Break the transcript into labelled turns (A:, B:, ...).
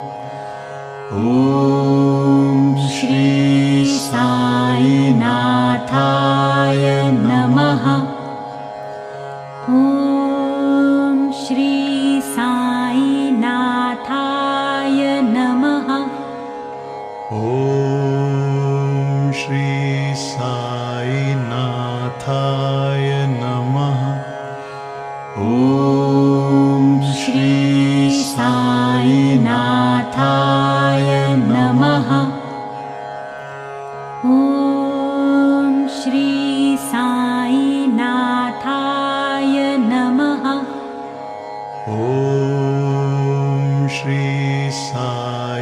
A: ॐ श्री साईनाथाय नमः। ॐ श्री साईनाथाय नमः।
B: ॐ श्री साईनाथाय नमः।
A: ॐ श्री साईनाथाय नमः। ॐ श्री साईनाथाय नमः।
B: ॐ श्री साईनाथाय